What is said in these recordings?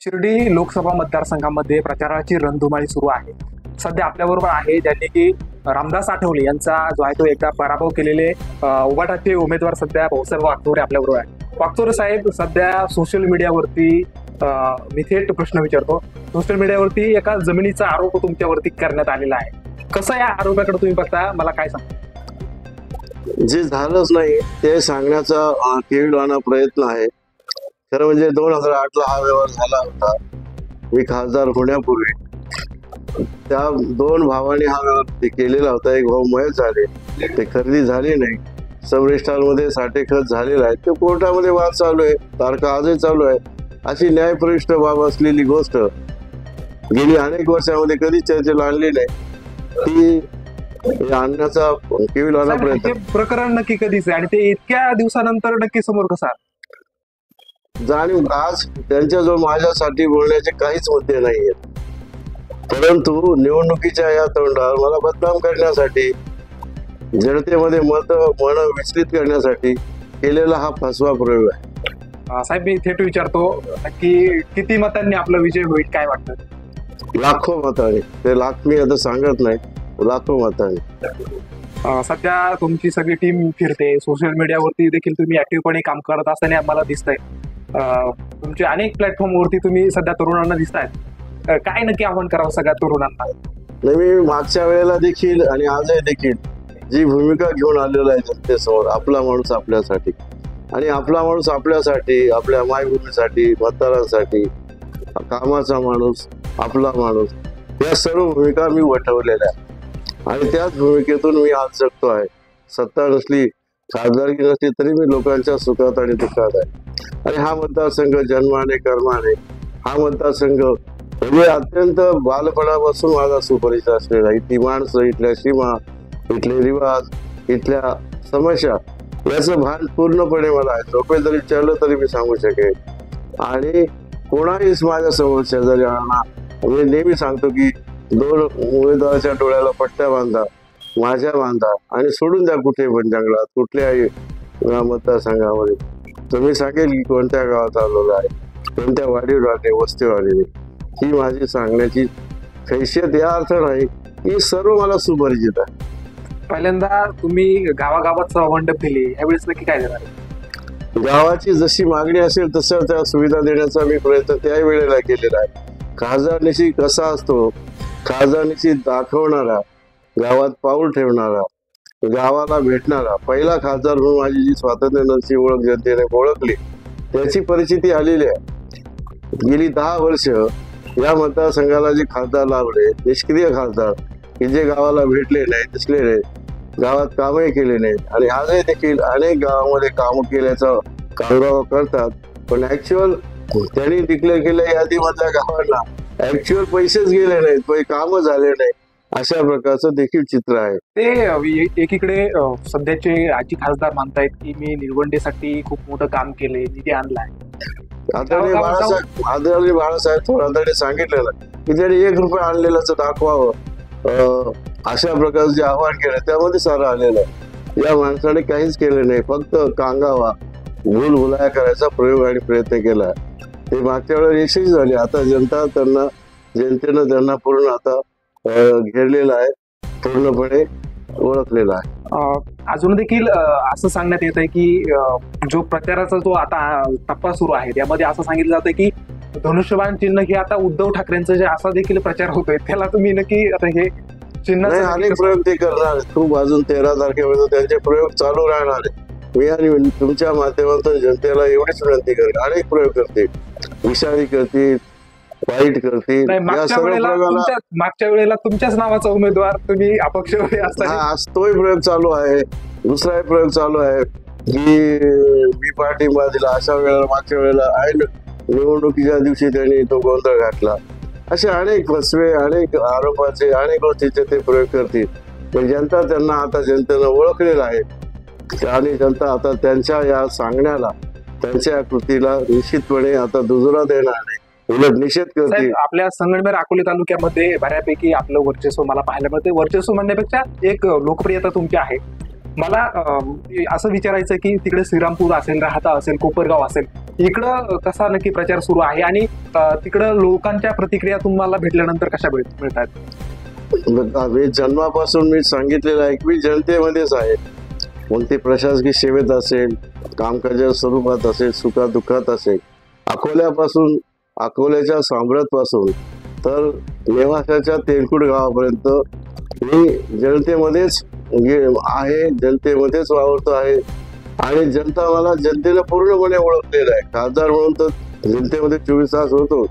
शिर्डी लोकसभा मतदारसंघामध्ये प्रचाराची रणधुमाळी सुरू आहे. सध्या आपल्याबरोबर आहे ज्यांनी की रामदास आठवले यांचा जो आहे तो एकदा पराभव केलेले उभाटाचे उमेदवार सध्या भाऊसाहेब वागचौरे आपल्याबरोबर आहे. वागचौरे साहेब, सध्या सोशल मीडियावरती मी थेट प्रश्न विचारतो, सोशल मीडियावरती एका जमिनीचा आरोप तुमच्यावरती करण्यात आलेला आहे. कसं या आरोपाकडे तुम्ही बघता, मला काय सांगा? जे झालंच नाही ते सांगण्याचा केविलवाना प्रयत्न आहे. खरं म्हणजे 2008ला हा व्यवहार झाला होता. मी खासदार होण्यापूर्वी त्या दोन भावांनी हा व्यवहार केलेला होता. एक भाऊ मयत झाले, ते खरेदी झाली नाही. सब रजिस्ट्रारमध्ये साठेखत झालेला आहे. ते कोर्टामध्ये वाद चालू आहे, तारखा आजही चालू आहे. अशी न्यायप्रविष्ट बाब असलेली गोष्ट गेली अनेक वर्षामध्ये कधी चर्चेला आणली नाही. ती आणण्याचा केविलवाना प्रयत्न. प्रकरण नक्की कधीच आहे आणि ते इतक्या दिवसानंतर नक्की समोर कसा जाणीव? आज त्यांच्याजवळ माझ्यासाठी बोलण्याचे काहीच मुद्दे नाही आहेत, परंतु निवडणुकीच्या या तोंडावर मला बदनाम करण्यासाठी, जनतेमध्ये मन विचलित करण्यासाठी केलेला हा फसवा प्रयोग आहे. साहेब, मी थेट विचारतो की किती मतांनी आपला विजय होईल, काय वाटतं? लाखो मतांनी. ते लाख मी आता सांगत नाही, लाखो मतांनी. सध्या तुमची सगळी टीम फिरते, सोशल मीडियावरती देखील तुम्ही ऍक्टिव्हपणे काम करत असताना मला दिसतंय. तुमचे अनेक प्लॅटफॉर्मवरती तुम्ही सध्या तरुणांना दिसतायत. काय नक्की आव्हान करावं सगळ्या तरुणांना? मी मागच्या वेळेला देखील आणि आजही देखील जी भूमिका घेऊन आलेला आहे जनतेसमोर, आपला माणूस आपल्यासाठी, आणि आपला माणूस आपल्यासाठी, आपल्या मायभूमीसाठी, मतदारांसाठी, कामाचा माणूस, आपला माणूस, या सर्व भूमिका मी वठवलेल्या आहे आणि त्याच भूमिकेतून मी आज जगतो आहे. सत्ता नसली, खासदारकी नसली तरी मी लोकांच्या सुखात आणि दुःखात आहे. आणि हा मतदारसंघ जन्माने कर्माने, हा मतदारसंघ म्हणजे अत्यंत बालपणापासून माझा सुपरिचित असलेला. इथली माणसं, इथल्या सीमा, इथले रिवाज, इथल्या समस्या याचं भान पूर्णपणे मला आहे. झोपे जरी विचारलं तरी मी सांगू शकेल. आणि कोणाही माझ्या समोर शेजारी आणा, मी नेहमी सांगतो की दोन उमेदवाराच्या डोळ्याला पट्ट्या बांधा, माझ्या बांधा आणि सोडून द्या कुठे पण जंगलात, कुठल्याही मतदारसंघामध्ये. तर मी सांगेल की कोणत्या गावात आलेलो आहे, कोणत्या वाडीवर आले, वस्तीवर आलेली, ही माझी सांगण्याची हैसियत या अर्थ नाही की सर्व मला सुपरिचित आहे. पहिल्यांदा तुम्ही गावागावात सभामंडप दिली, यावेळेस नक्की काय देणार? गावाची जशी मागणी असेल तशा त्या सुविधा देण्याचा मी प्रयत्न त्याही वेळेला केलेला आहे. खासदारनिशी कसा असतो, खासदारनिशी दाखवणारा, गावात पाऊल ठेवणारा, गावाला भेटणारा पहिला खासदार म्हणून माझी जी स्वातंत्र्याची ओळख जनतेने ओळखली, त्याची परिस्थिती आलेली आहे. गेली 10 वर्ष या मतदारसंघाला जे खासदार लाभले, निष्क्रिय खासदार की जे गावाला भेटले नाही, दिसले नाही, गावात कामही केले नाहीत आणि आजही देखील अनेक गावामध्ये कामं केल्याचं कामगाव करतात, पण ऍक्च्युअल त्यांनी डिक्लेअर केल्या यादीमधल्या गावांना ऍक्च्युअल पैसेच गेले नाहीत, कामं झाले नाही, अशा प्रकारचं देखील चित्र आहे. ते एकीकडे सध्याचे आजी खासदार मानतायत की मी निवडणुकीसाठी खूप मोठं काम केले, निधी आणलाय. आदरणीय बाळासाहेब थोरातांनी सांगितलेलं की त्यांनी 1 रुपया आणलेलं दाखवावं, अशा प्रकारचं जे आव्हान केलं त्यामध्ये सारं आलेलं आहे. या माणसाने काहीच केलं नाही, फक्त कांगावा, भूलभुलाया करायचा प्रयोग आणि प्रयत्न केला. ते मागच्या वेळेला यशस्वी झाले. आता जनतेनं त्यांना पूर्ण आता घेरलेला आहे, पूर्णपणे ओळखलेला आहे. अजून देखील असं सांगण्यात येत आहे की जो प्रचाराचा जो आता टप्पा सुरू आहे त्यामध्ये असं सांगितलं जातं की धनुष्यबाण चिन्ह हे आता उद्धव ठाकरेंचं जे असा देखील प्रचार होतोय, त्याला तुम्ही नक्की आता हे चिन्ह? अनेक प्रयोग ते करणार, खूप अजून 13 तारखेपर्यंत त्यांचे प्रयोग चालू राहणार आहे. मी आणि तुमच्या माध्यमातून जनतेला एवढीच विनंती करेल, अनेक प्रयोग करतील, विषारी करतील, वाईट करतील. मागच्या वेळेला तुमच्याच नावाचा उमेदवार तुम्ही अपक्ष असता, तोही प्रयोग चालू आहे. दुसराही प्रयोग चालू आहे की मी पाठिंबा दिला, अशा वेळेला मागच्या वेळेला ऐन निवडणुकीच्या दिवशी त्यांनी तो गोंधळ घातला. असे अनेक फसवे, अनेक आरोपाचे, अनेक गोष्टीचे ते प्रयोग करतील. पण जनता त्यांना आता जनतेनं ओळखलेलं आहे आणि जनता आता त्यांच्या या सांगण्याला, त्यांच्या कृतीला निश्चितपणे आता दुजोरा देणार नाही, उलट निषेध करतील. आपल्या संगमनेर अकोले तालुक्यामध्ये बऱ्यापैकी आपलं वर्चस्व मला पाहायला मिळते. वर्चस्व म्हणण्यापेक्षा एक लोकप्रियता तुमची आहे. मला असं विचारायचं की तिकडे श्रीरामपूर असेल, राहाता असेल, कोपरगाव असेल, इकडं कसा नक्की प्रचार सुरू आहे आणि तिकडं लोकांच्या प्रतिक्रिया तुम्हाला भेटल्यानंतर कशा मिळतात? जन्मापासून मी सांगितलेलं आहे की मी जनतेमध्येच आहे. कोणती प्रशासकीय सेवेत असेल, कामकाजाच्या स्वरूपात असेल, सुखात दुःखात असेल, अकोल्यापासून, अकोल्याच्या साम्राटपासून तर नेवासाच्या तेलकुट गावापर्यंत मी जनतेमध्येच आहे, जनतेमध्येच वावरतो आहे. आणि जनता मला जनतेला पूर्णपणे ओळखलेलं आहे. खासदार म्हणून तर जनतेमध्ये 24 तास होतो,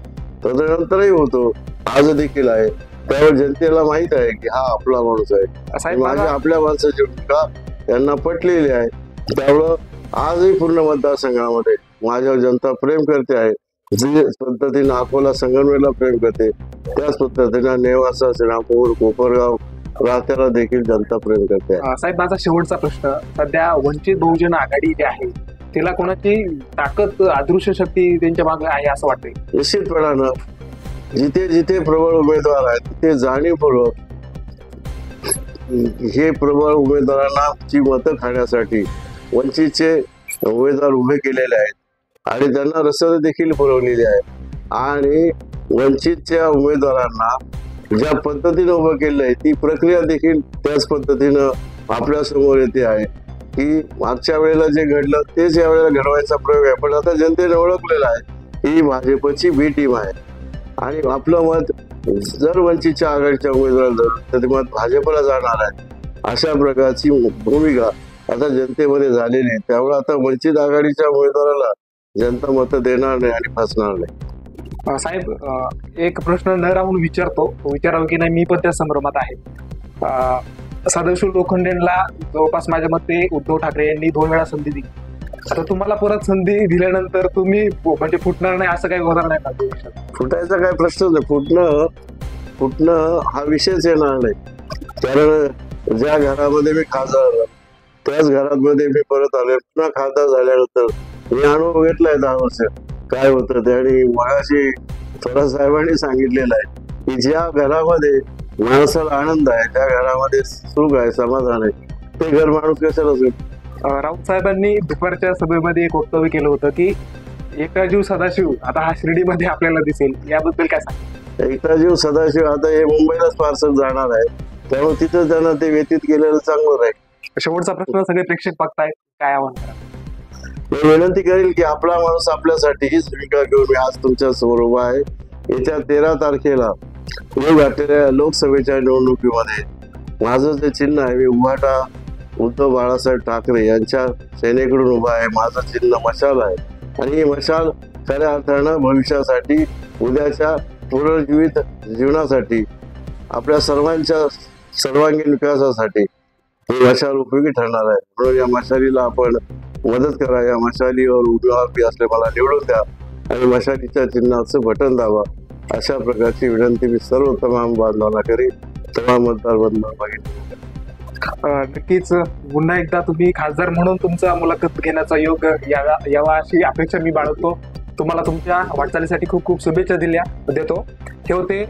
तदनंतरही होतो, आज देखील आहे. त्यावर जनतेला माहित आहे की हा आपला माणूस आहे. माझ्या आपल्या माणसाची भूमिका त्यांना पटलेली आहे. त्यामुळं आजही पूर्ण मतदारसंघामध्ये माझ्यावर जनता प्रेम करते आहे. जी पद्धतीने अकोला संगमनेरला प्रेम करते, त्याच पद्धतीने नेवासा, श्रीरामपूर, कोपरगाव, राहत्याला देखील जनता प्रेम करते. साहेब, माझा शेवटचा प्रश्न, सध्या वंचित बहुजन आघाडी जी आहे तिला कोणाची ताकद, अदृश्य शक्ती त्यांच्या मागे आहे असं वाटतंय? निश्चितपणानं जिथे जिथे प्रबळ उमेदवार आहेत तिथे जाणीवपूर्वक हे प्रबळ उमेदवारांना ची मतं खाण्यासाठी वंचितचे उमेदवार उभे केलेले आहेत आणि त्यांना रसद देखील पुरवलेली आहे. आणि वंचितच्या उमेदवारांना ज्या पद्धतीने उभं केलं आहे ती प्रक्रिया देखील त्याच पद्धतीनं आपल्या समोर येते आहे की मागच्या वेळेला जे घडलं तेच या वेळेला घडवायचा प्रयोग आहे. पण आता जनतेने ओळखलेला आहे ही भाजपची बी टीम आहे आणि आपलं मत जर वंचितच्या आघाडीच्या उमेदवाराला तर ते मत भाजपला जाणार आहे. अशा प्रकारची भूमिका आता जनतेमध्ये झालेली आहे. त्यामुळे आता वंचित आघाडीच्या उमेदवाराला जनता मतं देणार नाही आणि फसणार नाही. साहेब, एक प्रश्न न राहून विचारावं की नाही, मी पण त्या संभ्रमात आहे. सदाशिव लोखंडेंना जवळपास माझ्या मते उद्धव ठाकरे यांनी 2 वेळा संधी दिली. आता तुम्हाला परत संधी दिल्यानंतर तुम्ही म्हणजे फुटणार नाही असं काही होणार नाही का? फुटायचा काय प्रश्न नाही. फुटणं हा विषयच येणार नाही. कारण ज्या घरामध्ये मी खासदार त्याच घरामध्ये मी परत आले. पुन्हा खासदार झाल्यानंतर मी अनुभव घेतलाय 10 वर्ष काय होतं ते. आणि मगाशी थोडा साहेबांनी सांगितलेलं आहे की ज्या घरामध्ये माणसाला आनंद आहे, त्या घरामध्ये सुख आहे, समाधान आहे, ते घर माणूस कशाला असेल. राऊत साहेबांनी दुपारच्या सभेमध्ये एक वक्तव्य केलं होतं की एकता जीव सदाशिव आता हा शिर्डीमध्ये आपल्याला दिसेल, याबद्दल काय सांग? एकता जीव सदाशिव आता हे मुंबईलाच पार्सल जाणार आहे, त्यामुळे तिथं त्यांना ते व्यतीत केलेलं चांगलं राहील. शेवटचा प्रश्न, सगळे प्रेक्षक बघतायत, काय आव्हान करा? मी विनंती करेल की आपला माणूस आपल्यासाठी हीच भूमिका घेऊन मी आज तुमच्या समोर उभा आहे. येत्या 13 तारखेला मी घातलेल्या लोकसभेच्या निवडणुकीमध्ये माझं जे चिन्ह आहे, मी उभाटा उद्धव बाळासाहेब ठाकरे यांच्या सेनेकडून उभा आहे. माझं चिन्ह मशाल आहे आणि ही मशाल खऱ्या अर्थानं भविष्यासाठी, उद्याच्या पुनर्जीवित जीवनासाठी, आपल्या सर्वांच्या सर्वांगीण विकासासाठी ही मशाल उपयोगी ठरणार आहे. म्हणून या मशालीला आपण मदत करा. या मशालीवर उभी असले मला निवडून द्या आणि मशालीच्या चिन्हाचं बटन दाबा. अशा प्रकारची विनंती मी सर्व तमाम बांधवांना करीन, तमाम मतदार बांधवांना. नक्कीच पुन्हा एकदा तुम्ही खासदार म्हणून तुमचा मुलाखत घेण्याचा योग यावा अशी अपेक्षा मी बाळगतो. तुम्हाला तुमच्या वाटचालीसाठी खूप खूप शुभेच्छा देतो. ठेवते.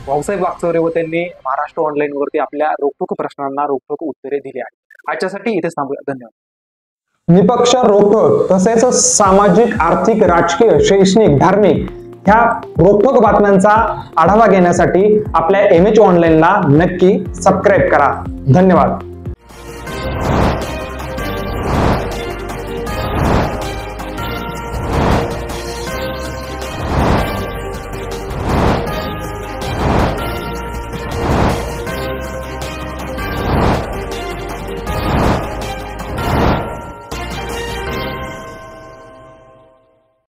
भाऊसाहेब वागचौरे व त्यांनी महाराष्ट्र ऑनलाईन वरती आपल्या रोखठोक प्रश्नांना रोखठोक उत्तरे दिली आहेत. आजच्यासाठी इथेच थांबूया. धन्यवाद. निपक्ष, रोखठोक तसेच सामाजिक, आर्थिक, राजकीय, शैक्षणिक, धार्मिक ह्या रोखठोक बातम्यांचा आढावा घेण्यासाठी आपल्या MH ऑनलाईनला नक्की सबस्क्राईब करा. धन्यवाद.